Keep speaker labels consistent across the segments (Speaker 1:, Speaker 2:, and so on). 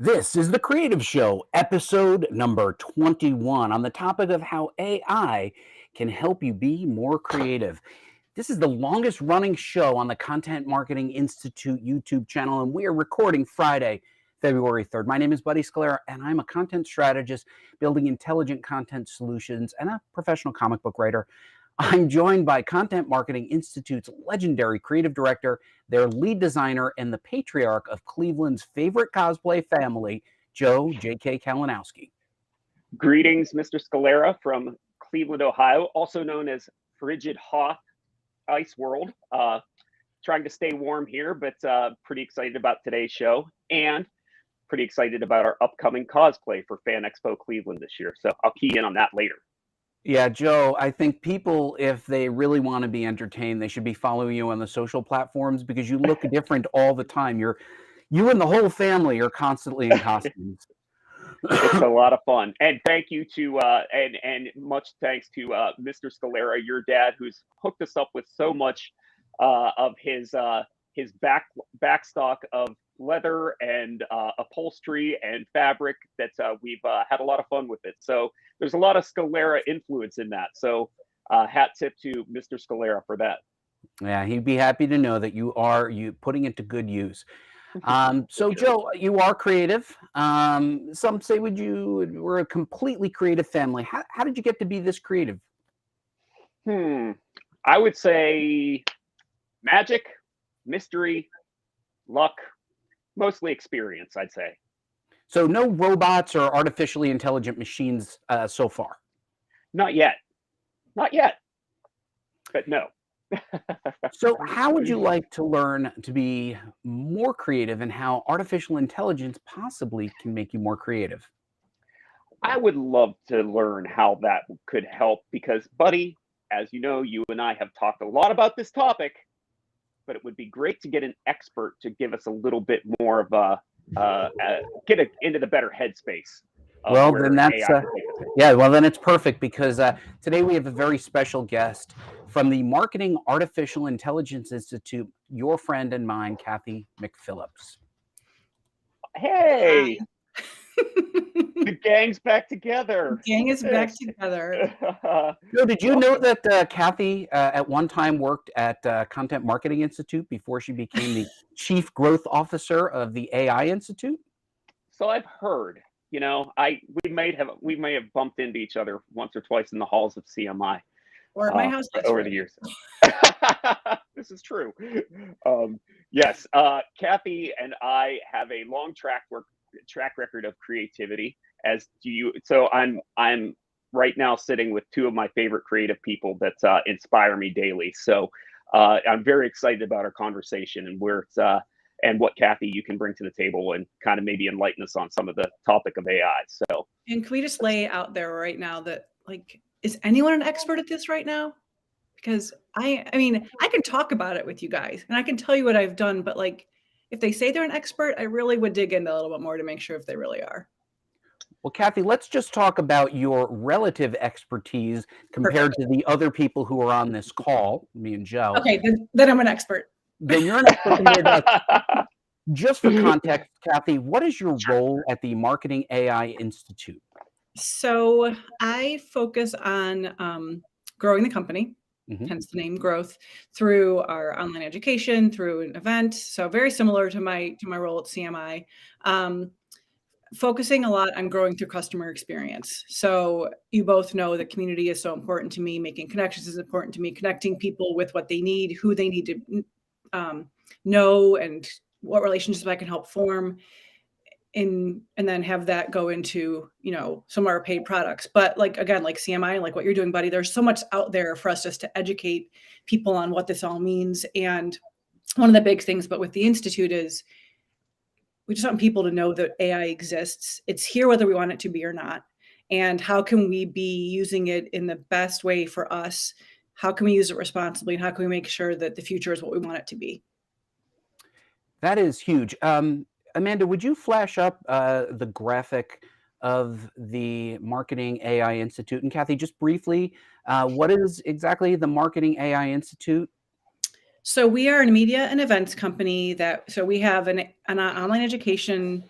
Speaker 1: This is the Creative Show, episode number 21, on the topic of how AI can help you be more creative. This is the longest running show on the Content Marketing Institute YouTube channel, and we are recording Friday, February 3rd. My name is Buddy Scalera, and I'm a content strategist building intelligent content solutions and a professional comic book writer. I'm joined by Content Marketing Institute's legendary creative director, their lead designer, and the patriarch of Cleveland's favorite cosplay family, Joe J.K. Kalinowski.
Speaker 2: Greetings, Mr. Scalera from Cleveland, Ohio, also known as Frigid Hoth Ice World. Trying to stay warm here, but pretty excited about today's show and pretty excited about our upcoming cosplay for Fan Expo Cleveland this year. So I'll key in on that later.
Speaker 1: Yeah, Joe, I think people, if they really want to be entertained, they should be following you on the social platforms because you look different all the time. You and the whole family are constantly in costumes.
Speaker 2: It's a lot of fun. And thank you to, and much thanks to Mr. Scalera, your dad, who's hooked us up with so much of his backstock of leather and upholstery and fabric that we've had a lot of fun with it. So there's a lot of Scalera influence in that. So hat tip to Mr. Scalera for that.
Speaker 1: Yeah, he'd be happy to know that you putting it to good use. So Joe, you are creative. Some say we're a completely creative family. How did you get to be this creative?
Speaker 2: I would say magic, mystery, luck, mostly experience, I'd say.
Speaker 1: So no robots or artificially intelligent machines so far?
Speaker 2: Not yet. Not yet. But no.
Speaker 1: So how would you like to learn to be more creative and how artificial intelligence possibly can make you more creative?
Speaker 2: I would love to learn how that could help because, Buddy, as you know, you and I have talked a lot about this topic, but it would be great to get an expert to give us a little bit more of a into the better headspace.
Speaker 1: Well, then then it's perfect because today we have a very special guest from the Marketing Artificial Intelligence Institute, your friend and mine, Cathy McPhillips.
Speaker 2: Hey, the gang's back together.
Speaker 3: The gang is back together.
Speaker 1: Joe, did you know that Cathy at one time worked at Content Marketing Institute before she became the Chief Growth Officer of the AI Institute?
Speaker 2: So I've heard. You know, we may have bumped into each other once or twice in the halls of CMI,
Speaker 3: or at my house
Speaker 2: over the years. This is true. Yes, Cathy and I have a long track record of creativity. As do you. So I'm right now sitting with two of my favorite creative people that inspire me daily. So I'm very excited about our conversation and where it's. And what, Cathy, you can bring to the table and kind of maybe enlighten us on some of the topic of AI. So,
Speaker 3: and can we just lay out there right now that, like, is anyone an expert at this right now? Because I mean, I can talk about it with you guys and I can tell you what I've done, but like, if they say they're an expert, I really would dig in a little bit more to make sure if they really are.
Speaker 1: Well, Cathy, let's just talk about your relative expertise compared to the other people who are on this call, me and Joe.
Speaker 3: Okay, then I'm an expert.
Speaker 1: Then you're an expert. Just for context, Cathy, what is your role at the Marketing AI Institute?
Speaker 3: So I focus on growing the company, hence the name growth, through our online education, through an event. So very similar to my role at CMI, focusing a lot on growing through customer experience. So you both know that community is so important to me. Making connections is important to me. Connecting people with what they need, who they need to know, and what relationships I can help form, and then have that go into, you know, some of our paid products. But like, again, like CMI, like what you're doing, Buddy, there's so much out there for us just to educate people on what this all means. And one of the big things, but with the Institute, is we just want people to know that AI exists. It's here whether we want it to be or not. And how can we be using it in the best way for us? How can we use it responsibly? And how can we make sure that the future is what we want it to be?
Speaker 1: That is huge. Amanda, would you flash up the graphic of the Marketing AI Institute? And Cathy, just briefly, what is exactly the Marketing AI Institute?
Speaker 3: So we are a media and events company so we have an online education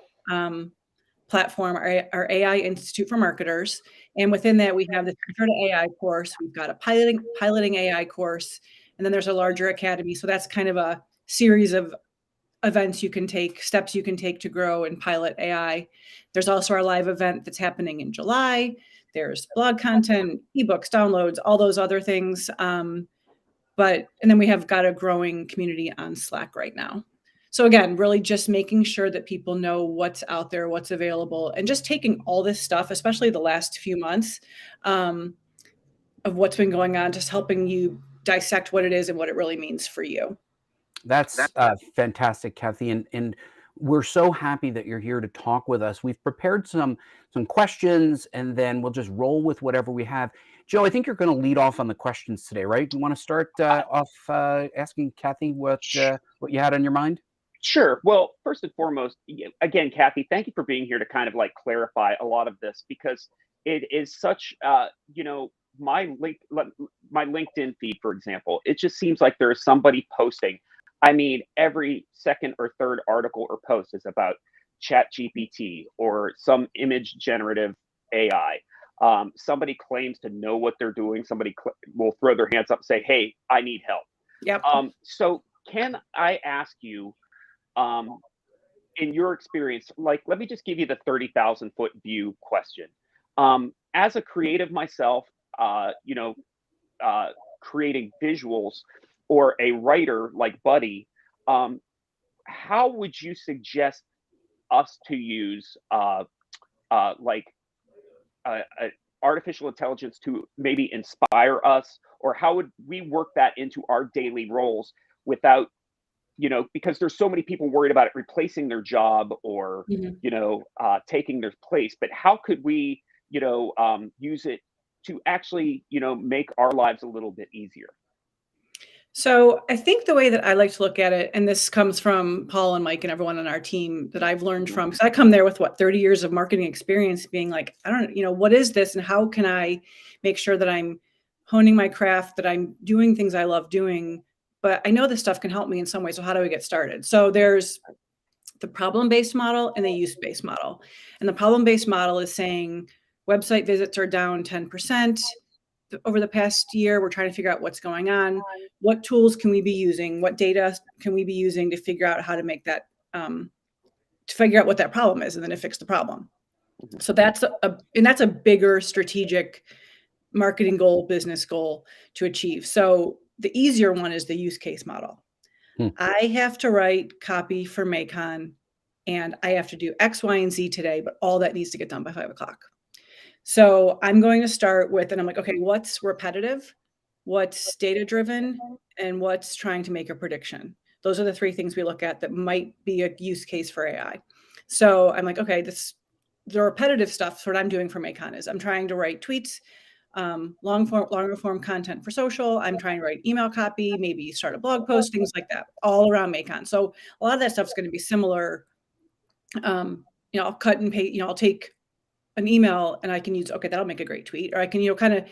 Speaker 3: platform, our AI Institute for Marketers. And within that, we have the Intro to AI course. We've got a piloting AI course, and then there's a larger academy. So that's kind of a series of events you can take, steps you can take to grow and pilot AI. There's also our live event that's happening in July. There's blog content, ebooks, downloads, all those other things. And then we have got a growing community on Slack right now. So again, really just making sure that people know what's out there, what's available, and just taking all this stuff, especially the last few months of what's been going on, just helping you dissect what it is and what it really means for you.
Speaker 1: That's fantastic, Cathy, and we're so happy that you're here to talk with us. We've prepared some questions, and then we'll just roll with whatever we have. Joe, I think you're going to lead off on the questions today, right? Do you want to start off asking Cathy what you had on your mind?
Speaker 2: Sure. Well, first and foremost, again, Cathy, thank you for being here to kind of like clarify a lot of this, because it is such, my LinkedIn feed, for example, it just seems like there is somebody posting. I mean, every second or third article or post is about ChatGPT or some image generative AI. Somebody claims to know what they're doing. Somebody will throw their hands up and say, "Hey, I need help."
Speaker 3: Yep.
Speaker 2: So can I ask you, in your experience, like, let me just give you the 30,000 foot view question. As a creative myself, creating visuals, or a writer like Buddy, how would you suggest us to use artificial intelligence to maybe inspire us, or how would we work that into our daily roles without, because there's so many people worried about it replacing their job or, taking their place, but how could we, use it to actually, make our lives a little bit easier?
Speaker 3: So I think the way that I like to look at it, and this comes from Paul and Mike and everyone on our team that I've learned from, because I come there with 30 years of marketing experience, being like, I don't, what is this, and how can I make sure that I'm honing my craft, that I'm doing things I love doing, but I know this stuff can help me in some way. So how do I get started? So there's the problem-based model and the use-based model. And the problem-based model is saying website visits are down 10%. Over the past year, we're trying to figure out what's going on. What tools can we be using? What data can we be using to figure out how to make that, to figure out what that problem is, and then to fix the problem. So that's a bigger strategic marketing goal, business goal to achieve. So the easier one is the use case model. I have to write copy for Macon, and I have to do X, Y, and Z today, but all that needs to get done by 5 o'clock. So I'm going to start with, and I'm like, okay, what's repetitive, what's data-driven, and what's trying to make a prediction? Those are the 3 things we look at that might be a use case for AI. So I'm like, okay, the repetitive stuff, so what I'm doing for Macon is I'm trying to write tweets, longer form content for social. I'm trying to write email copy, maybe start a blog post, things like that, all around Macon. So a lot of that stuff is going to be similar. I'll cut and paste, I'll take an email and I can use, okay, that'll make a great tweet, or I can, kind of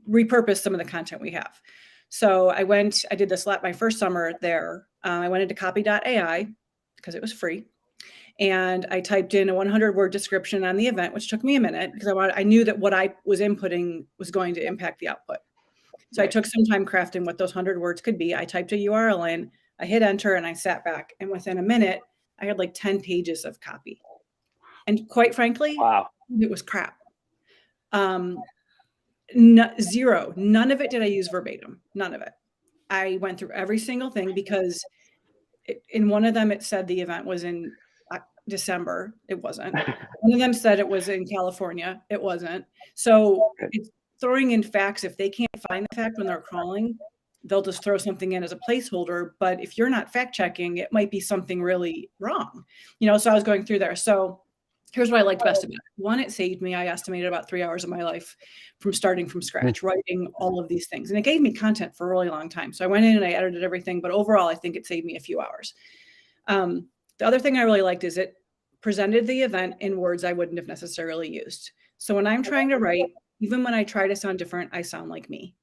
Speaker 3: repurpose some of the content we have. So I did this my first summer there. I went into copy.ai because it was free. And I typed in a 100-word description on the event, which took me a minute because I knew that what I was inputting was going to impact the output. So I took some time crafting what those 100 words could be. I typed a URL in, I hit enter, and I sat back. And within a minute, I had like 10 pages of copy. And quite frankly,
Speaker 2: Wow,
Speaker 3: it was crap. Zero. None of it did I use verbatim. None of it. I went through every single thing because in one of them, it said the event was in December. It wasn't. One of them said it was in California. It wasn't. So it's throwing in facts. If they can't find the fact when they're crawling, they'll just throw something in as a placeholder. But if you're not fact checking, it might be something really wrong. So I was going through there. So here's what I liked best about it. One, it saved me, I estimated, about 3 hours of my life from starting from scratch, writing all of these things. And it gave me content for a really long time. So I went in and I edited everything. But overall, I think it saved me a few hours. The other thing I really liked is it presented the event in words I wouldn't have necessarily used. So when I'm trying to write, even when I try to sound different, I sound like me.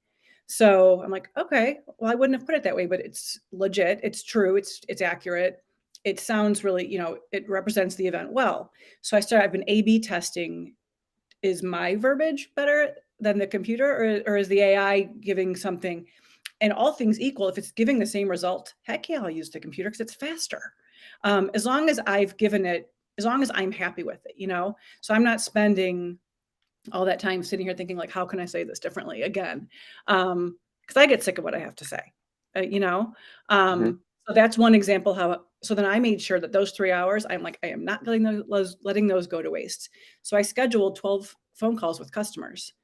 Speaker 3: So I'm like, okay, well, I wouldn't have put it that way, but it's legit. It's true. It's accurate. it sounds really, it represents the event well. So I've been A/B testing. Is my verbiage better than the computer, or is the AI giving something? And all things equal, if it's giving the same result, heck yeah, I'll use the computer because it's faster. As long as as long as I'm happy with it. So I'm not spending all that time sitting here thinking like, how can I say this differently again? Because I get sick of what I have to say, you know?
Speaker 2: Mhm.
Speaker 3: So that's one example so then I made sure that those 3 hours, I'm like, I am not letting those go to waste. So I scheduled 12 phone calls with customers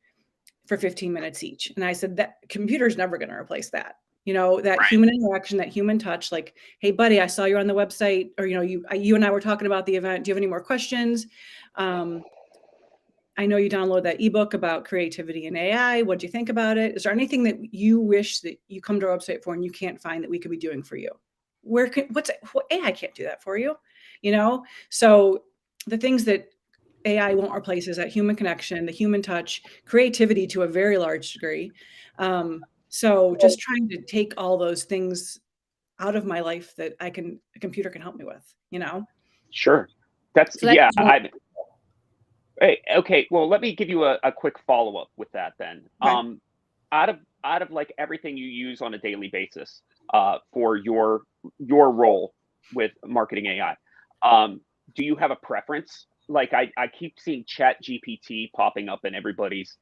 Speaker 3: for 15 minutes each. And I said that computer's never going to replace that. That
Speaker 2: Right.
Speaker 3: human interaction, that human touch, like, hey, buddy, I saw you on the website, or, you and I were talking about the event. Do you have any more questions? I know you downloaded that ebook about creativity and AI. What do you think about it? Is there anything that you wish that you come to our website for and you can't find that we could be doing for you? AI can't do that for you, So the things that AI won't replace is that human connection, the human touch, creativity to a very large degree. So just trying to take all those things out of my life that a computer can help me with.
Speaker 2: Sure. That's
Speaker 3: So that's
Speaker 2: yeah.
Speaker 3: one.
Speaker 2: Okay. Well, let me give you a quick follow up with that then.
Speaker 3: Okay.
Speaker 2: Out of like everything you use on a daily basis, for your role with marketing AI, do you have a preference? Like I keep seeing Chat GPT popping up in everybody's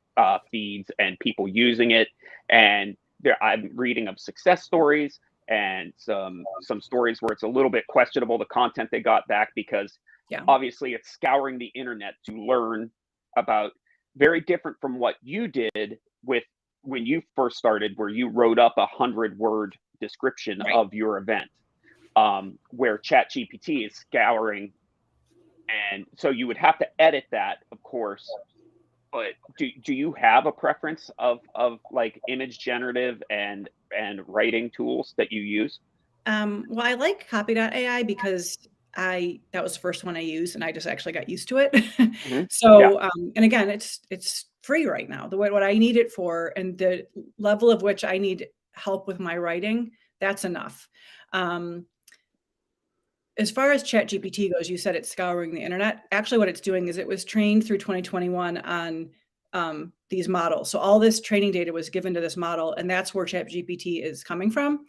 Speaker 2: feeds and people using it, and I'm reading of success stories and some stories where it's a little bit questionable the content they got back, because
Speaker 3: Yeah.
Speaker 2: obviously it's scouring the internet to learn about, very different from what you did with when you first started, where you wrote up 100-word description
Speaker 3: Right.
Speaker 2: of your event, where Chat GPT is scouring, and so you would have to edit that, of course. But do you have a preference of like image generative and writing tools that you use?
Speaker 3: Well, I like Copy.ai because that was the first one I used, and I just actually got used to it.
Speaker 2: Hmm. Yeah.
Speaker 3: So, and again, it's free right now. What I need it for, and the level of which I need help with my writing, that's enough. Um, as far as ChatGPT goes, you said it's scouring the internet. Actually, what it's doing is it was trained through 2021 on these models. So all this training data was given to this model, and that's where ChatGPT is coming from.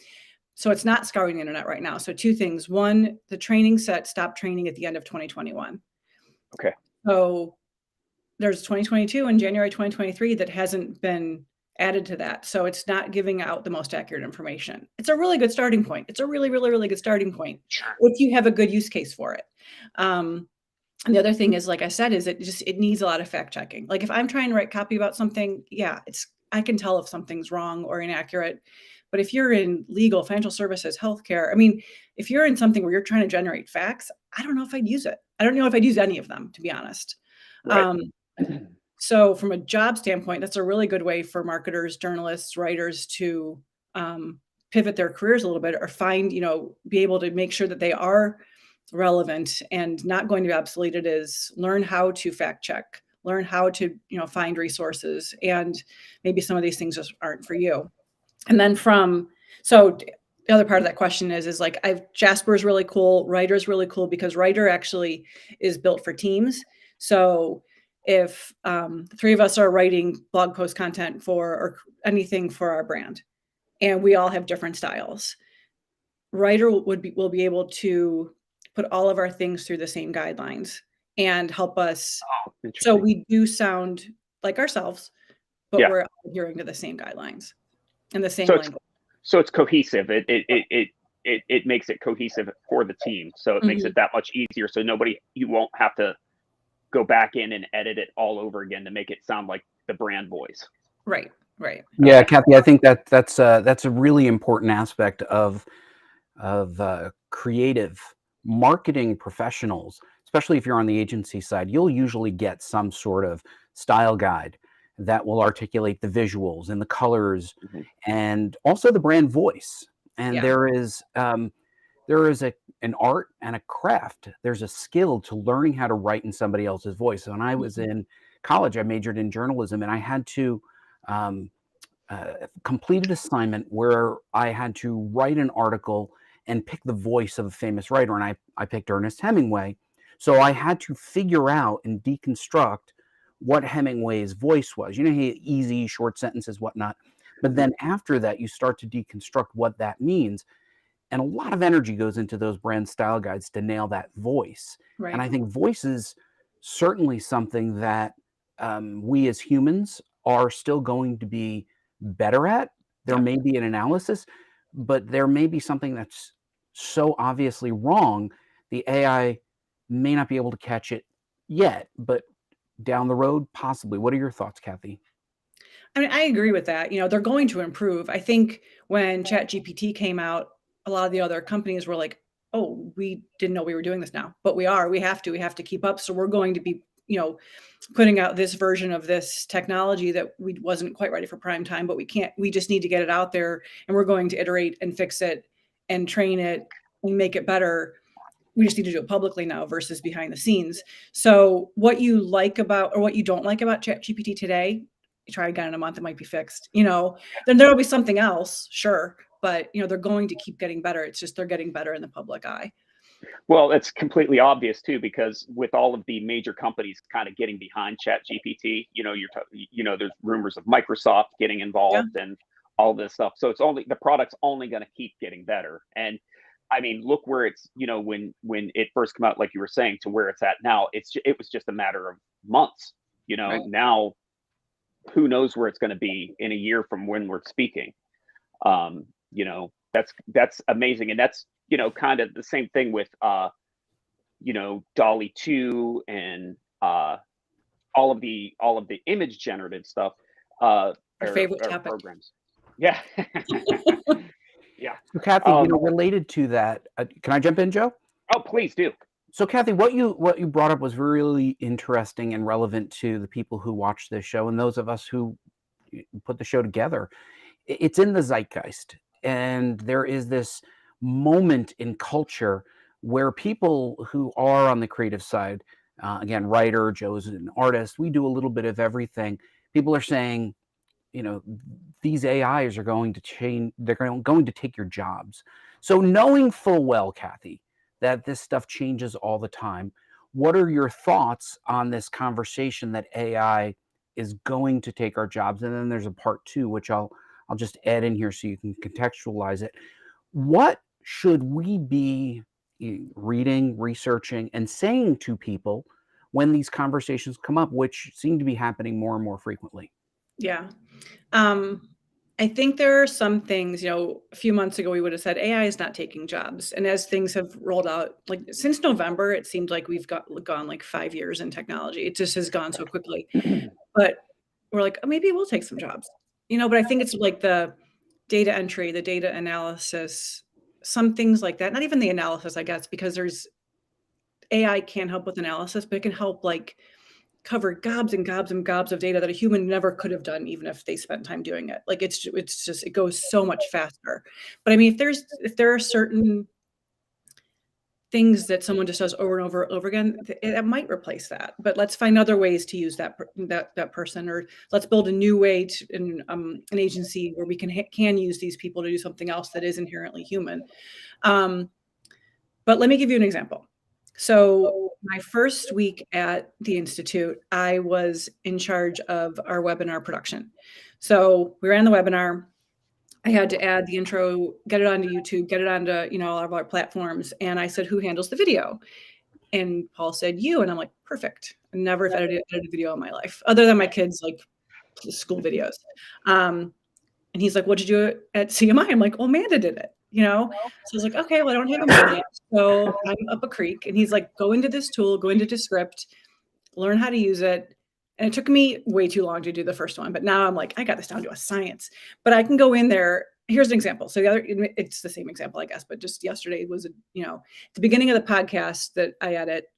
Speaker 3: So it's not scouring the internet right now. So two things. One, the training set stopped training at the end of 2021.
Speaker 2: Okay.
Speaker 3: So there's 2022 and January 2023 that hasn't been added to that. So it's not giving out the most accurate information. It's a really good starting point. It's a really, really, really good starting point
Speaker 2: Sure.
Speaker 3: if you have a good use case for it. And the other thing is, like I said, is it needs a lot of fact checking. Like if I'm trying to write copy about something, yeah, I can tell if something's wrong or inaccurate. But if you're in legal, financial services, healthcare, I mean, if you're in something where you're trying to generate facts, I don't know if I'd use it. I don't know if I'd use any of them, to be honest.
Speaker 2: Right.
Speaker 3: Um, so from a job standpoint, that's a really good way for marketers, journalists, writers to pivot their careers a little bit, or be able to make sure that they are relevant and not going to be obsoleted. Is learn how to fact check, learn how to find resources, and maybe some of these things just aren't for you. And then so the other part of that question is like Jasper's really cool, Writer's really cool, because Writer actually is built for teams. So if the three of us are writing blog post content or anything for our brand, and we all have different styles, Writer will be able to put all of our things through the same guidelines and help us.
Speaker 2: Oh,
Speaker 3: So
Speaker 2: interesting.
Speaker 3: we do sound like ourselves, but
Speaker 2: Yeah.
Speaker 3: we're adhering to the same guidelines and the same
Speaker 2: So it's
Speaker 3: language.
Speaker 2: so it's cohesive. It makes it cohesive for the team. So it makes
Speaker 3: Mhm.
Speaker 2: it that much easier. So you won't have to go back in and edit it all over again to make it sound like the brand voice.
Speaker 3: Right, right.
Speaker 1: Yeah,
Speaker 2: Okay.
Speaker 1: Kathy, I think that's a really important aspect of creative marketing professionals, especially if you're on the agency side. You'll usually get some sort of style guide that will articulate the visuals and the colors,
Speaker 2: Mhm.
Speaker 1: and also the brand voice. And
Speaker 3: Yeah.
Speaker 1: there is an art and a craft. There's a skill to learning how to write in somebody else's voice. When I was
Speaker 3: Mhm.
Speaker 1: in college, I majored in journalism, and I had to complete an assignment where I had to write an article and pick the voice of a famous writer. And I picked Ernest Hemingway. So I had to figure out and deconstruct what Hemingway's voice was. You know, he had easy, short sentences, whatnot. But then after that, you start to deconstruct what that means. And a lot of energy goes into those brand style guides to nail that voice.
Speaker 3: Right.
Speaker 1: And I think voice is certainly something that we as humans are still going to be better at. There may be an analysis, but there may be something that's so obviously wrong, the AI may not be able to catch it yet, but down the road, possibly. What are your thoughts, Cathy?
Speaker 3: I mean, I agree with that. You know, they're going to improve. I think when ChatGPT came out, a lot of the other companies were like, oh, we didn't know we were doing this now, but we are. We have to keep up. So we're going to be, you know, putting out this version of this technology that we wasn't quite ready for prime time, but we just need to get it out there, and we're going to iterate and fix it and train it and make it better. We just need to do it publicly now versus behind the scenes. So what you like about, or what you don't like about ChatGPT today, you try again in a month, it might be fixed, you know, then there'll be something else. Sure. But, you know, they're going to keep getting better. It's just, they're getting better in the public eye.
Speaker 2: Well, it's completely obvious too, because with all of the major companies kind of getting behind ChatGPT, you know, there's rumors of Microsoft getting involved and all this stuff. So the product's only going to keep getting better. And I mean, look where it's, you know, when it first came out, like you were saying, to where it's at now, it was just a matter of months, you know.
Speaker 3: Right.
Speaker 2: Now, who knows where it's going to be in a year from when we're speaking. You know, that's amazing. And that's, you know, kind of the same thing with, you know, DALL-E 2 and all of the image generative stuff.
Speaker 3: Our favorite topic.
Speaker 2: Programs. Yeah. Yeah.
Speaker 1: So Cathy, you know, related to that, can I jump in, Joe?
Speaker 2: Oh, please do.
Speaker 1: So Cathy, what you brought up was really interesting and relevant to the people who watch this show and those of us who put the show together. It's in the zeitgeist, and there is this moment in culture where people who are on the creative side, again, writer, Joe's an artist, we do a little bit of everything. People are saying, you know, these AIs are going to change, they're going to take your jobs. So knowing full well, Cathy, that this stuff changes all the time, what are your thoughts on this conversation that AI is going to take our jobs? And then there's a part two, which I'll just add in here so you can contextualize it. What should we be reading, researching, and saying to people when these conversations come up, which seem to be happening more and more frequently?
Speaker 3: Yeah. I think there are some things, you know, a few months ago, we would have said AI is not taking jobs. And as things have rolled out, like since November, it seemed like we've gone like 5 years in technology. It just has gone so quickly. But we're like, oh, maybe it will take some jobs, you know, but I think it's like the data entry, the data analysis, some things like that. Not even the analysis, I guess, because AI can help with analysis, but it can help like cover gobs and gobs and gobs of data that a human never could have done, even if they spent time doing it. Like it's just, it goes so much faster. But I mean, if there are certain things that someone just does over and over and over again, it might replace that. But let's find other ways to use that person, or let's build a new way in an agency where we can use these people to do something else that is inherently human. But let me give you an example. So my first week at the Institute, I was in charge of our webinar production. So we ran the webinar. I had to add the intro, get it onto YouTube, get it onto, you know, all of our platforms. And I said, who handles the video? And Paul said, you. And I'm like, perfect. I never have edited video in my life, other than my kids' like school videos. And he's like, what'd you do at CMI? I'm like, well, Amanda did it, you know? So I was like, okay, well, I don't have Amanda yet. So I'm up a creek. And he's like, go into this tool, go into Descript, learn how to use it. And it took me way too long to do the first one. But now I'm like, I got this down to a science. But I can go in there. Here's an example. So it's the same example, I guess. But just yesterday was, you know, the beginning of the podcast that I edit,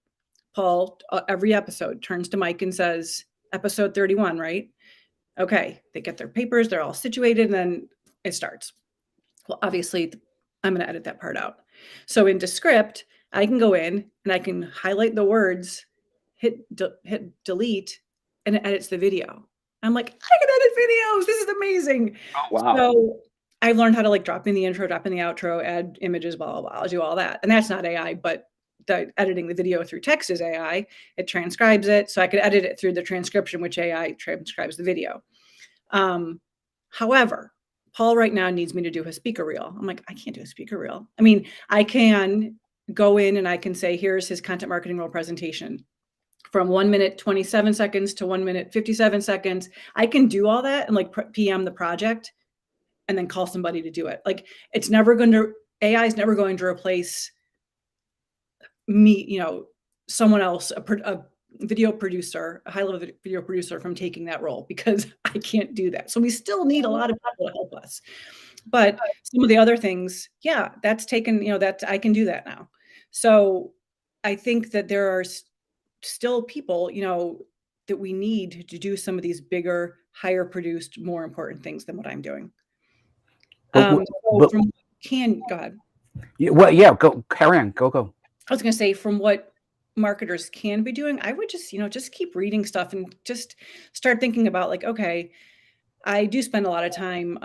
Speaker 3: Paul, every episode turns to Mike and says, episode 31, right? Okay, they get their papers, they're all situated, and then it starts. Well, obviously, I'm going to edit that part out. So in Descript, I can go in and I can highlight the words, hit delete, and it edits the video. I'm like, I can edit videos. This is amazing.
Speaker 2: Oh, wow.
Speaker 3: So I've learned how to like drop in the intro, drop in the outro, add images, blah, blah, blah. I'll do all that. And that's not AI, but the editing the video through text is AI. It transcribes it. So I could edit it through the transcription, which AI transcribes the video. However, Paul right now needs me to do a speaker reel. I'm like, I can't do a speaker reel. I mean, I can go in and I can say, here's his content marketing role presentation from 1 minute, 27 seconds to 1 minute, 57 seconds. I can do all that and like PM the project and then call somebody to do it. Like it's never going to, AI is never going to replace me, you know, someone else, a video producer, a high-level video producer from taking that role, because I can't do that. So we still need a lot of people to help us. But some of the other things, yeah, that's taken, you know, that I can do that now. So I think that there are still people, you know, that we need to do some of these bigger, higher produced, more important things than what I'm doing.
Speaker 1: But,
Speaker 3: go ahead.
Speaker 1: Well, yeah, go carry on. Go.
Speaker 3: I was going to say, from what marketers can be doing, I would just, you know, just keep reading stuff and just start thinking about like, okay, I do spend a lot of time.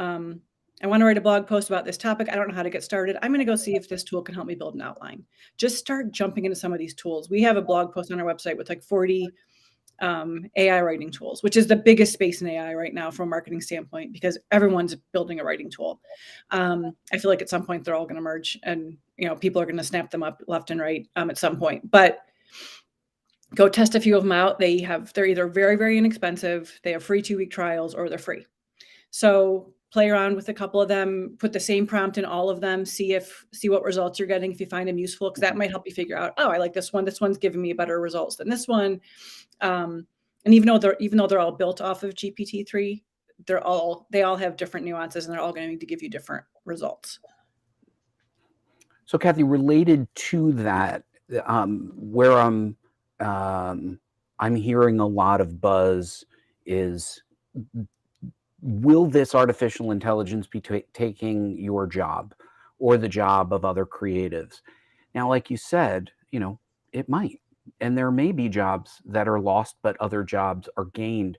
Speaker 3: I want to write a blog post about this topic. I don't know how to get started. I'm going to go see if this tool can help me build an outline. Just start jumping into some of these tools. We have a blog post on our website with like 40 AI writing tools, which is the biggest space in AI right now from a marketing standpoint, because everyone's building a writing tool. I feel like at some point they're all going to merge, and you know, people are going to snap them up left and right at some point. But go test a few of them out. They're either very, very inexpensive, they have free 2-week trials, or they're free. So play around with a couple of them, put the same prompt in all of them, see what results you're getting, if you find them useful, because that might help you figure out, oh, I like this one. This one's giving me better results than this one. And even though they're all built off of GPT-3, they all have different nuances, and they're all going to need to give you different results.
Speaker 1: So, Cathy, related to that, where I'm hearing a lot of buzz is, will this artificial intelligence be taking your job or the job of other creatives? Now, like you said, you know, it might. And there may be jobs that are lost, but other jobs are gained.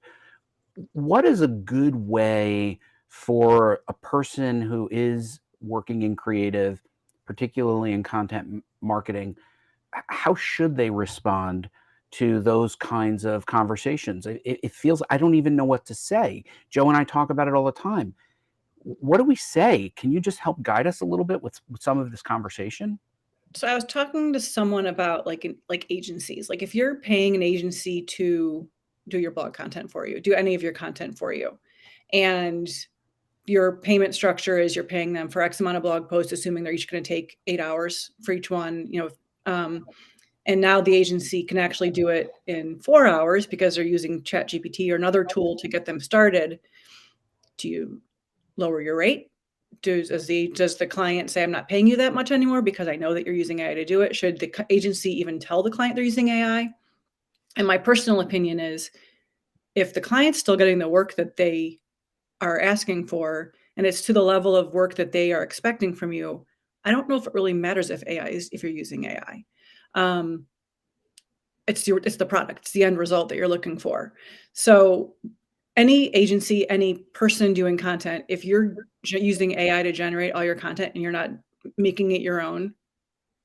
Speaker 1: What is a good way for a person who is working in creative, particularly in content marketing? How should they respond to those kinds of conversations? It feels, I don't even know what to say. Joe and I talk about it all the time. What do we say? Can you just help guide us a little bit with some of this conversation?
Speaker 3: So I was talking to someone about like agencies. Like if you're paying an agency to do your blog content for you, do any of your content for you, and your payment structure is you're paying them for X amount of blog posts, assuming they're each going to take 8 hours for each one, you know, and now the agency can actually do it in 4 hours because they're using ChatGPT or another tool to get them started. Do you lower your rate? Does the client say, I'm not paying you that much anymore because I know that you're using AI to do it? Should the agency even tell the client they're using AI? And my personal opinion is, if the client's still getting the work that they are asking for, and it's to the level of work that they are expecting from you, I don't know if it really matters if you're using AI. It's the product, it's the end result that you're looking for. So any agency, any person doing content, if you're using AI to generate all your content and you're not making it your own,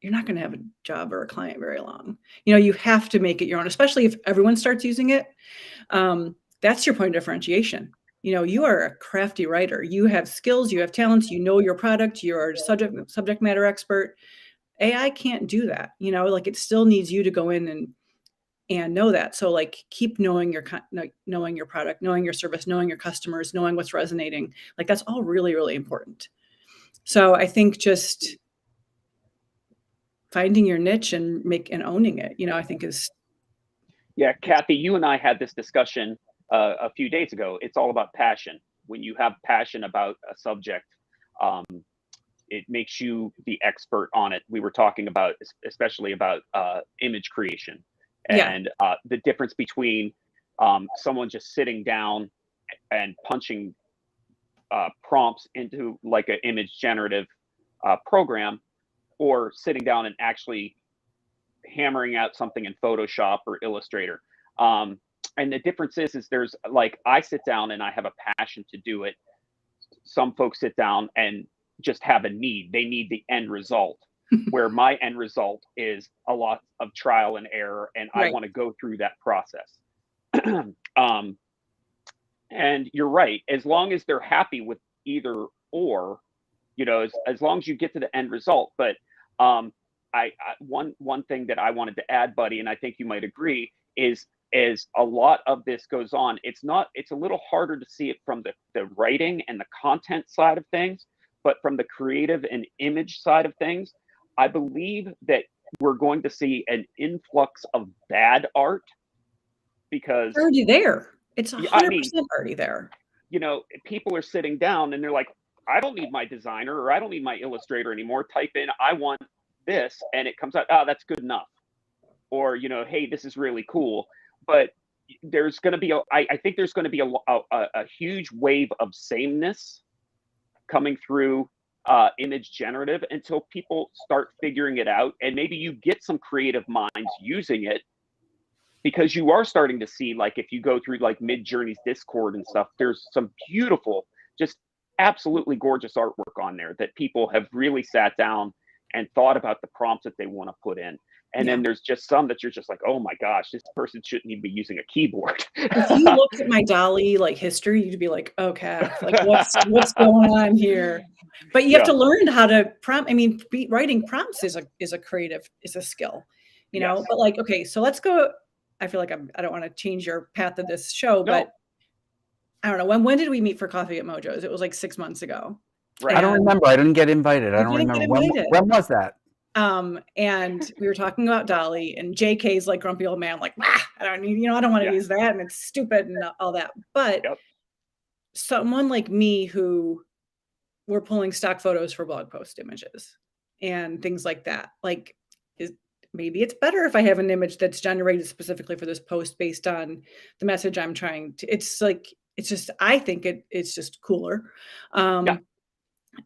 Speaker 3: you're not going to have a job or a client very long. You know, you have to make it your own, especially if everyone starts using it. That's your point of differentiation. You know, you are a crafty writer. You have skills, you have talents, you know your product, you're a subject matter expert. AI can't do that. You know, like it still needs you to go in and know that. So like keep knowing your product, knowing your service, knowing your customers, knowing what's resonating. Like that's all really, really important. So I think just finding your niche and owning it, you know, I think is.
Speaker 2: Yeah, Cathy, you and I had this discussion a few days ago. It's all about passion. When you have passion about a subject, it makes you the expert on it. We were talking about, especially about image creation. And the difference between someone just sitting down and punching prompts into like an image generative program, or sitting down and actually hammering out something in Photoshop or Illustrator. And the difference is there's like, I sit down and I have a passion to do it. some folks sit down and just have a need. They need the end result. Where my end result is a lot of trial and error, and I
Speaker 3: Right.
Speaker 2: want to go through that process. And you're right. As long as they're happy with either or, as long as you get to the end result. But one thing that I wanted to add, Buddy, and I think you might agree, is a lot of this goes on. It's a little harder to see it from the writing and the content side of things, but from the creative and image side of things, I believe that we're going to see an influx of bad art because
Speaker 3: It's already there. It's 100%
Speaker 2: I mean,
Speaker 3: already there.
Speaker 2: people are sitting down and they're like, I don't need my designer or I don't need my illustrator anymore. Type in, I want this, and it comes out, oh, that's good enough. Or, hey, this is really cool. But there's going to be, I think there's going to be a huge wave of sameness coming through image generative until people start figuring it out. And maybe you get some creative minds using it, because you are starting to see, like, if you go through like Midjourney's Discord and stuff, there's some beautiful, just absolutely gorgeous artwork on there that people have really sat down and thought about the prompts that they want to put in. And then there's just some that you're just like, oh my gosh, this person shouldn't even be using a keyboard.
Speaker 3: If you looked at my DALL-E like history, you'd be like, okay, like what's going on here? But you have to learn how to prompt. I mean, writing prompts is a creative, is a skill,
Speaker 2: Yes.
Speaker 3: But like, okay, so let's go. I feel like I don't want to change your path of this show, but I don't know. When did we meet for coffee at Mojo's? It was like 6 months ago.
Speaker 2: Right.
Speaker 1: I don't remember. I didn't get invited. I don't remember. When was that?
Speaker 3: And we were talking about DALL-E, and JK's like grumpy old man, like, I don't need, I don't want to use that, and it's stupid and all that. But someone like me who were pulling stock photos for blog post images and things like that, like, maybe it's better if I have an image that's generated specifically for this post based on the message I'm trying to. It's like, it's just, I think it's just cooler.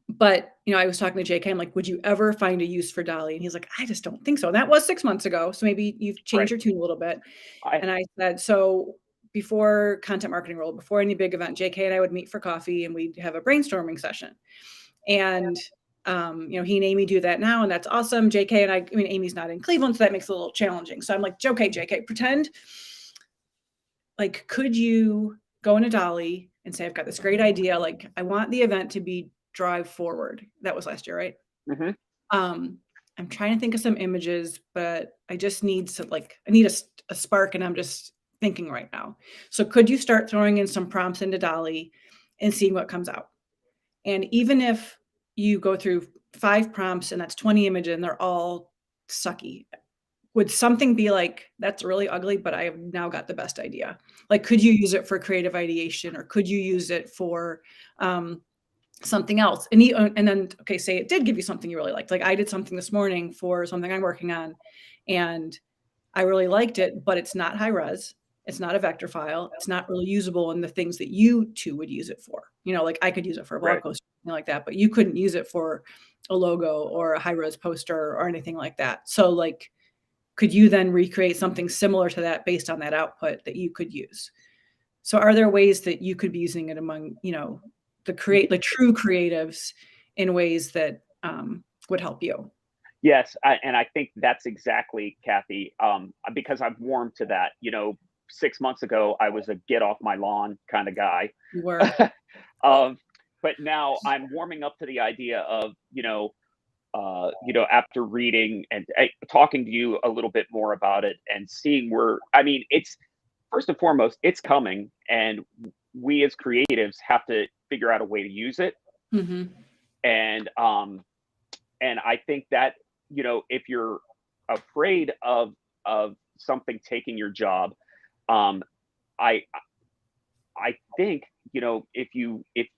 Speaker 3: But, I was talking to JK, I'm like, would you ever find a use for DALL-E? And he's like, I just don't think so. And that was 6 months ago. So maybe you've changed your tune a little bit. And I said, so before Content Marketing World, before any big event, JK and I would meet for coffee and we'd have a brainstorming session. And, he and Amy do that now. And that's awesome. JK and I mean, Amy's not in Cleveland, so that makes it a little challenging. So I'm like, okay, JK, pretend, like, could you go into DALL-E and say, I've got this great idea. Like, I want the event to be Drive Forward. That was last year, right?
Speaker 2: Mm-hmm.
Speaker 3: I'm trying to think of some images, but I just need I need a spark, and I'm just thinking right now. So could you start throwing in some prompts into DALL-E and seeing what comes out? And even if you go through 5 prompts and that's 20 images and they're all sucky, would something be like, that's really ugly, but I have now got the best idea? Like, could you use it for creative ideation, or could you use it for something else? And then, okay, say it did give you something you really liked. Like, I did something this morning for something I'm working on, and I really liked it, but it's not high res. It's not a vector file. It's not really usable in the things that you two would use it for. Like, I could use it for a blog post, something like that, but you couldn't use it for a logo or a high res poster or anything like that. So, like, could you then recreate something similar to that based on that output that you could use? So are there ways that you could be using it among, the true creatives in ways that would help you?
Speaker 2: Yes. And I think that's exactly, Cathy, because I've warmed to that. 6 months ago, I was a get off my lawn kind of guy.
Speaker 3: You were.
Speaker 2: But now I'm warming up to the idea of, after reading and talking to you a little bit more about it and seeing it's, first and foremost, it's coming, and we as creatives have to figure out a way to use it.
Speaker 3: Mm-hmm.
Speaker 2: And I think that, if you're afraid of something taking your job, I think, if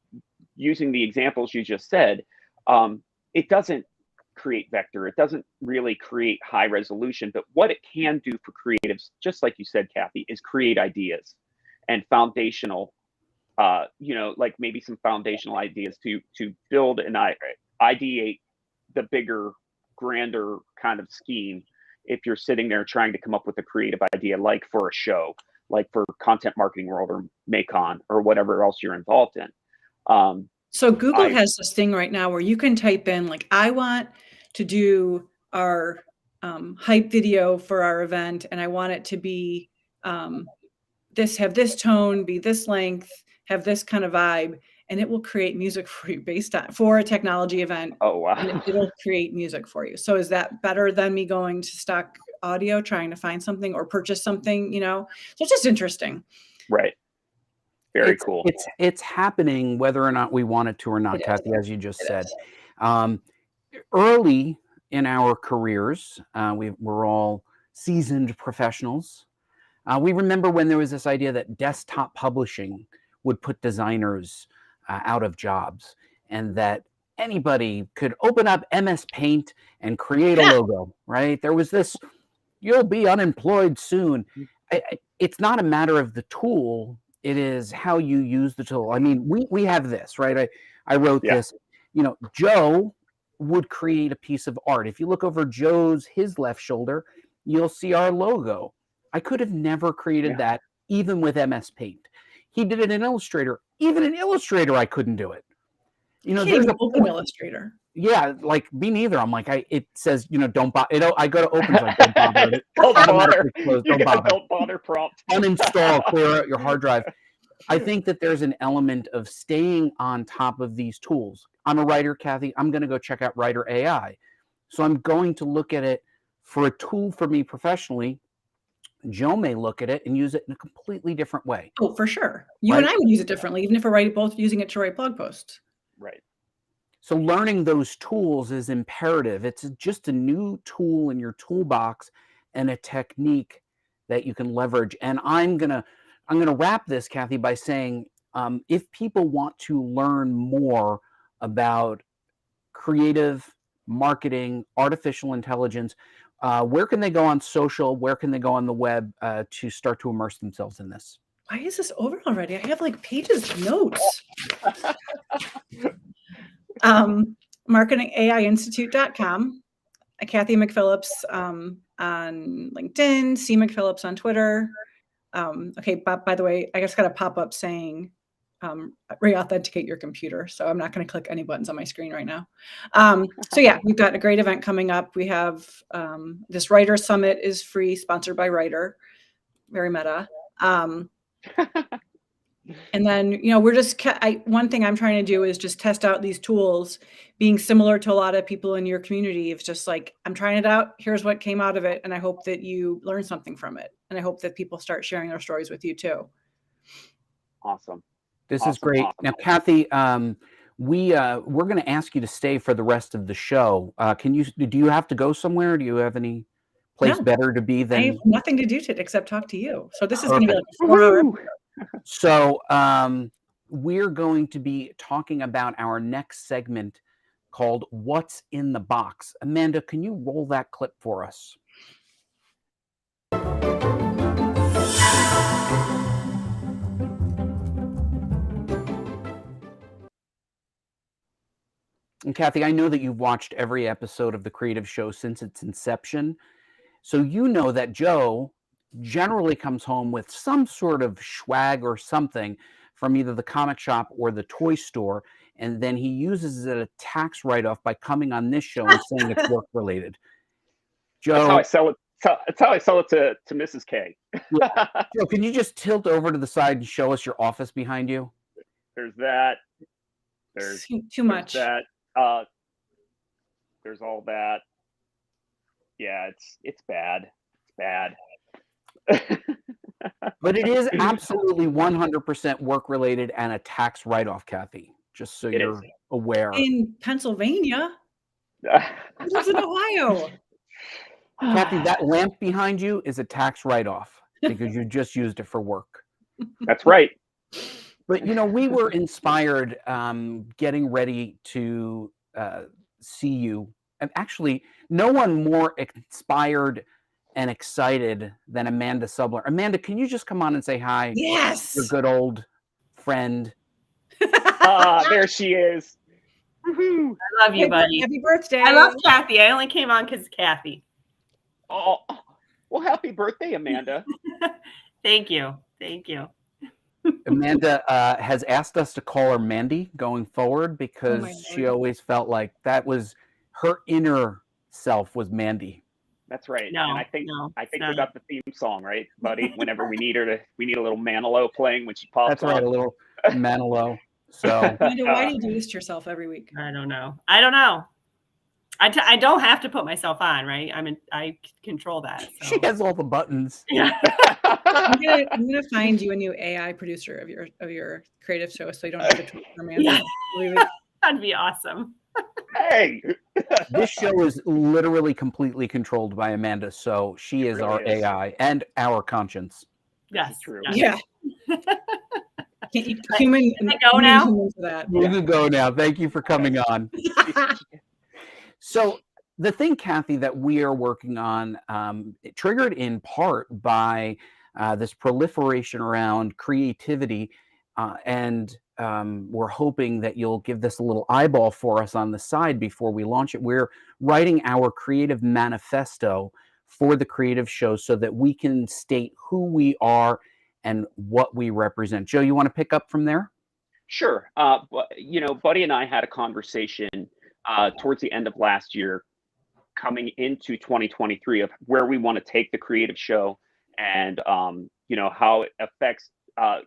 Speaker 2: using the examples you just said, it doesn't create vector. It doesn't really create high resolution, but what it can do for creatives, just like you said, Cathy, is create ideas and foundational, like maybe some foundational ideas to build and ideate the bigger, grander kind of scheme. If you're sitting there trying to come up with a creative idea, like for a show, like for Content Marketing World or Macon or whatever else you're involved in.
Speaker 3: So Google has this thing right now where you can type in like, I want to do our hype video for our event, and I want it to be have this tone, be this length, have this kind of vibe, and it will create music for you based on for a technology event.
Speaker 2: Oh, wow.
Speaker 3: And it'll create music for you. So is that better than me going to stock audio, trying to find something or purchase something, So it's just interesting.
Speaker 2: Right. Very cool.
Speaker 1: It's happening whether or not we want it to or not, Cathy, as you just said.
Speaker 3: Is.
Speaker 1: Early in our careers, we're all seasoned professionals. We remember when there was this idea that desktop publishing would put designers out of jobs, and that anybody could open up MS Paint and create a logo, right? There was this, you'll be unemployed soon. It's not a matter of the tool. It is how you use the tool. I mean, we have this, right? I wrote this, Joe would create a piece of art. If you look over his left shoulder, you'll see our logo. I could have never created that even with MS Paint. He did it in Illustrator. Even in Illustrator, I couldn't do it.
Speaker 3: There's an open Illustrator.
Speaker 1: Yeah, like me neither. I'm like, it says, don't bother. I go to open, like, don't bother.
Speaker 2: Don't bother prompt.
Speaker 1: Uninstall, clear out your hard drive. I think that there's an element of staying on top of these tools. I'm a writer, Cathy. I'm going to go check out Writer AI. So I'm going to look at it for a tool for me professionally. Joe may look at it and use it in a completely different way.
Speaker 3: Oh, for sure. You and I would use it differently, even if we're both using it to write blog posts.
Speaker 2: Right.
Speaker 1: So learning those tools is imperative. It's just a new tool in your toolbox and a technique that you can leverage. And I'm gonna wrap this, Cathy, by saying, if people want to learn more about creative marketing, artificial intelligence, where can they go on social? Where can they go on the web to start to immerse themselves in this?
Speaker 3: Why is this over already? I have like pages of notes. marketingaiinstitute.com, Cathy McPhillips on LinkedIn, C McPhillips on Twitter. Okay, by the way, I just got a pop-up saying re-authenticate your computer. So I'm not going to click any buttons on my screen right now. So yeah, we've got a great event coming up. We have this Writer Summit is free, sponsored by Writer. Very meta. And then, we're just, one thing I'm trying to do is just test out these tools, being similar to a lot of people in your community. It's just like, I'm trying it out. Here's what came out of it. And I hope that you learn something from it. And I hope that people start sharing their stories with you too.
Speaker 2: Awesome.
Speaker 1: This is great. Awesome. Now, Cathy, we're going to ask you to stay for the rest of the show. Do you have to go somewhere? Do you have any place better to be than?
Speaker 3: I have nothing to do today except talk to you. So this is going to be like a 4-hour episode.
Speaker 1: So we're going to be talking about our next segment called What's in the Box. Amanda, can you roll that clip for us? And Cathy, I know that you've watched every episode of The Creative Show since its inception. So you know that Joe generally comes home with some sort of swag or something from either the comic shop or the toy store, and then he uses it as a tax write-off by coming on this show and saying it's work-related. Joe,
Speaker 2: that's how I sell it. That's how I sell it to Mrs. K.
Speaker 1: Yeah. Joe, can you just tilt over to the side and show us your office behind you?
Speaker 2: There's that. There's
Speaker 3: too much.
Speaker 2: That. There's all that. Yeah, it's bad. It's bad.
Speaker 1: But it is absolutely 100% work-related and a tax write-off, Cathy, just so you're aware.
Speaker 3: In Pennsylvania. It was in Ohio.
Speaker 1: Cathy, that lamp behind you is a tax write-off because you just used it for work.
Speaker 2: That's right.
Speaker 1: But, we were inspired getting ready to see you. And actually, no one more inspired and excited than Amanda Subler. Amanda, can you just come on and say hi?
Speaker 3: Yes.
Speaker 1: Your good old friend.
Speaker 2: There she is.
Speaker 4: Woo-hoo. I love you, buddy.
Speaker 3: Happy birthday.
Speaker 4: I love Cathy. I only came on because Cathy.
Speaker 2: Oh, well, happy birthday, Amanda.
Speaker 4: Thank you. Thank you.
Speaker 1: Amanda has asked us to call her Mandy going forward because
Speaker 3: my
Speaker 1: she
Speaker 3: Lord.
Speaker 1: always felt like that was her inner self was Mandy.
Speaker 2: That's right.
Speaker 4: No,
Speaker 2: And I think
Speaker 4: no,
Speaker 2: I
Speaker 4: it's
Speaker 2: think we
Speaker 4: not.
Speaker 2: got the theme song, right, Buddy? Whenever we need a little Manilow playing when she pops
Speaker 1: That's right,
Speaker 2: on.
Speaker 1: a little Manilow. So
Speaker 3: Amanda, why do you do this to yourself every week?
Speaker 4: I don't know. I don't have to put myself on, right? I control that. So.
Speaker 1: she has all the buttons.
Speaker 4: Yeah.
Speaker 3: I'm gonna find you a new AI producer of your creative show, so you don't have to tweet for Amanda.
Speaker 4: Yeah.
Speaker 3: every week.
Speaker 4: That'd be awesome.
Speaker 2: Hey,
Speaker 1: This show is literally completely controlled by Amanda, so she is
Speaker 2: really
Speaker 1: our
Speaker 2: is.
Speaker 1: AI and our conscience.
Speaker 4: Yes.
Speaker 2: true.
Speaker 4: Yes.
Speaker 3: Yeah. Human.
Speaker 4: Can I go now?
Speaker 3: Humans for that.
Speaker 1: You can go now. Thank you for coming on. So the thing, Cathy, that we are working on, it triggered in part by this proliferation around creativity, and we're hoping that you'll give this a little eyeball for us on the side before we launch it. We're writing our creative manifesto for the creative show so that we can state who we are and what we represent. Joe, you want to pick up from there?
Speaker 2: Sure. Buddy and I had a conversation towards the end of last year, coming into 2023, of where we want to take the creative show, and how it affects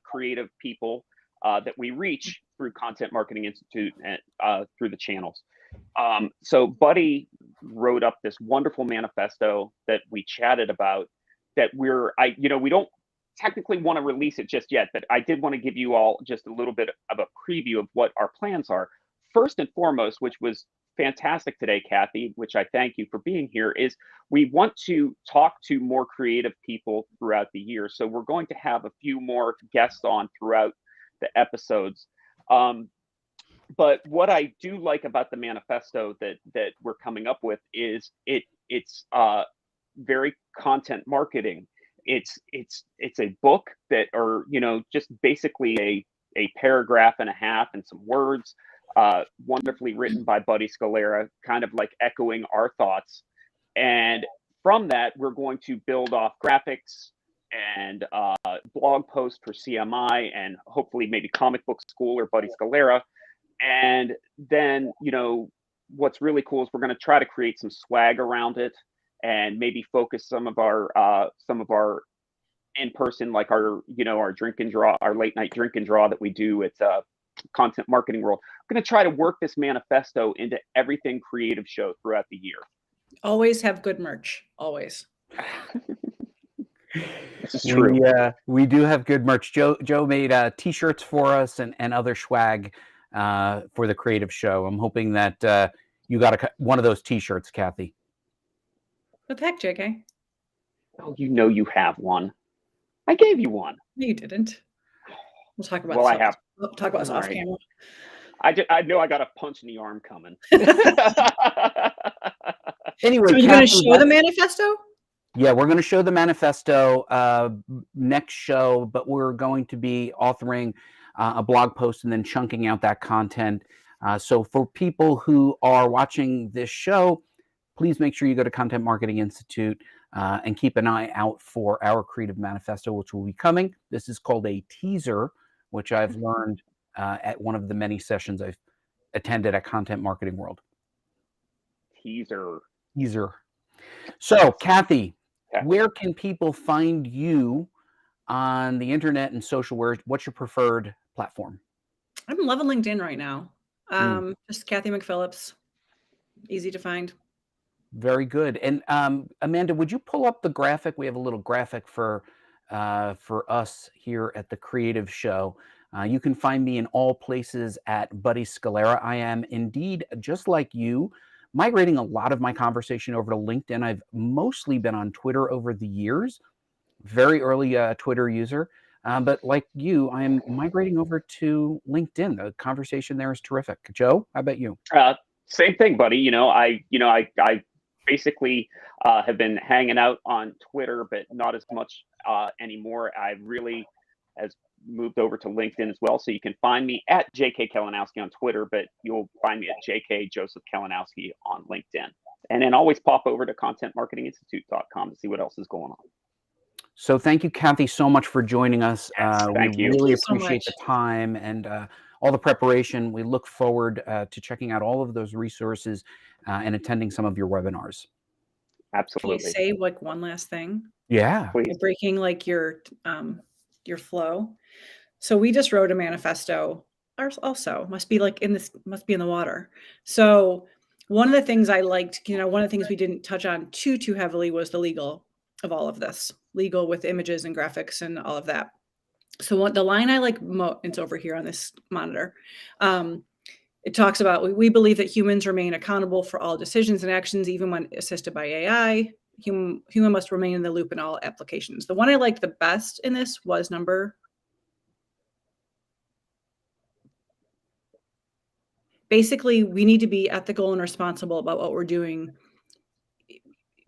Speaker 2: creative people that we reach through Content Marketing Institute and through the channels. So Buddy wrote up this wonderful manifesto that we chatted about, that we don't technically want to release it just yet, but I did want to give you all just a little bit of a preview of what our plans are. First and foremost, which was fantastic today, Cathy, which I thank you for being here, is we want to talk to more creative people throughout the year. So we're going to have a few more guests on throughout the episodes. But what I do like about the manifesto that we're coming up with is it's very content marketing. It's a book that, or just basically a paragraph and a half and some words, wonderfully written by Buddy Scalera, kind of like echoing our thoughts. And from that, we're going to build off graphics and blog posts for CMI, and hopefully maybe Comic Book School or Buddy Scalera. And then, what's really cool is we're going to try to create some swag around it, and maybe focus some of our in person, like our drink and draw, our late night drink and draw that we do at Content Marketing World. We're going to try to work this manifesto into everything creative show throughout the year.
Speaker 3: Always have good merch. Always.
Speaker 2: This is true.
Speaker 1: We do have good merch. Joe made T-shirts for us and other swag for the creative show. I'm hoping that you got one of those T-shirts, Cathy.
Speaker 3: What the heck, JK?
Speaker 2: Oh, you have one. I gave you one.
Speaker 3: No, you didn't. We'll talk about.
Speaker 2: Well,
Speaker 3: this
Speaker 2: I have.
Speaker 3: We'll talk about this
Speaker 2: All
Speaker 3: off
Speaker 2: right.
Speaker 3: camera.
Speaker 2: I know I got a punch in the arm coming.
Speaker 1: Anyway,
Speaker 3: So are you going to show the manifesto?
Speaker 1: Yeah, we're going to show the manifesto next show, but we're going to be authoring a blog post and then chunking out that content. So for people who are watching this show, please make sure you go to Content Marketing Institute and keep an eye out for our creative manifesto, which will be coming. This is called a teaser, which I've learned at one of the many sessions I've attended at Content Marketing World.
Speaker 2: Teaser.
Speaker 1: So, Cathy, where can people find you on the internet and social? What's your preferred platform?
Speaker 3: I'm loving LinkedIn right now. Just Cathy McPhillips. Easy to find.
Speaker 1: Very good. And Amanda, would you pull up the graphic? We have a little graphic for us here at the Creative Show. You can find me in all places at Buddy Scalera. I am indeed, just like you, migrating a lot of my conversation over to LinkedIn. I've mostly been on Twitter over the years, very early Twitter user. But like you, I am migrating over to LinkedIn. The conversation there is terrific. Joe, how about you?
Speaker 2: Same thing, buddy. I basically have been hanging out on Twitter, but not as much anymore. I really has moved over to LinkedIn as well. So you can find me at JK Kalinowski on Twitter, but you'll find me at JK Joseph Kalinowski on LinkedIn. And then always pop over to contentmarketinginstitute.com to see what else is going on.
Speaker 1: So thank you, Cathy, so much for joining us.
Speaker 2: Yes, thank you.
Speaker 1: Really
Speaker 3: Thank you so
Speaker 1: appreciate the
Speaker 3: much.
Speaker 1: time and all the preparation. We look forward to checking out all of those resources and attending some of your webinars.
Speaker 3: Can I
Speaker 2: Absolutely.
Speaker 3: say like one last thing?
Speaker 1: Yeah.
Speaker 2: Please.
Speaker 3: Breaking like your flow. So we just wrote a manifesto. Ours also must be like must be in the water. So one of the things I liked, one of the things we didn't touch on too heavily was the legal of all of this, legal with images and graphics and all of that. So the line I like it's over here on this monitor. It talks about, we believe that humans remain accountable for all decisions and actions, even when assisted by AI. Human must remain in the loop in all applications. The one I liked the best in this was number. Basically, we need to be ethical and responsible about what we're doing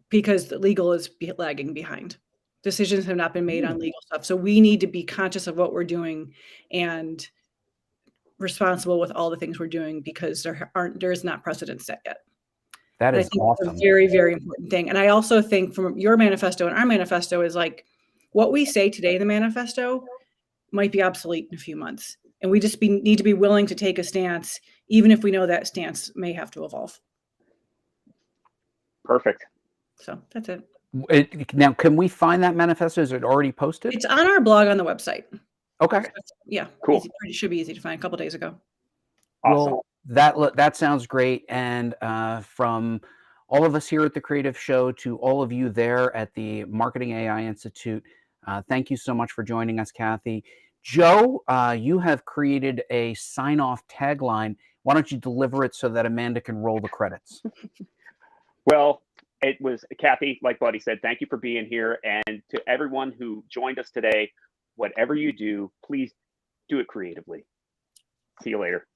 Speaker 3: because the legal is lagging behind. Decisions have not been made on legal stuff. So we need to be conscious of what we're doing and responsible with all the things we're doing because there is not precedent set yet.
Speaker 1: That
Speaker 3: And I
Speaker 1: is
Speaker 3: think
Speaker 1: awesome.
Speaker 3: it's a very, very important thing. And I also think from your manifesto and our manifesto is like what we say today in the manifesto might be obsolete in a few months. And we just need to be willing to take a stance, even if we know that stance may have to evolve.
Speaker 2: Perfect.
Speaker 3: So that's it.
Speaker 1: Now, can we find that manifesto? Is it already posted?
Speaker 3: It's on our blog on the website.
Speaker 1: Okay.
Speaker 3: Yeah.
Speaker 2: Cool.
Speaker 3: It should be easy to find a couple days ago.
Speaker 2: Awesome.
Speaker 1: Well, that sounds great. And from all of us here at the Creative Show to all of you there at the Marketing AI Institute, thank you so much for joining us, Cathy. Joe, you have created a sign-off tagline. Why don't you deliver it so that Amanda can roll the credits?
Speaker 2: Well, it was Cathy, like Buddy said, thank you for being here. And to everyone who joined us today, whatever you do, please do it creatively. See you later.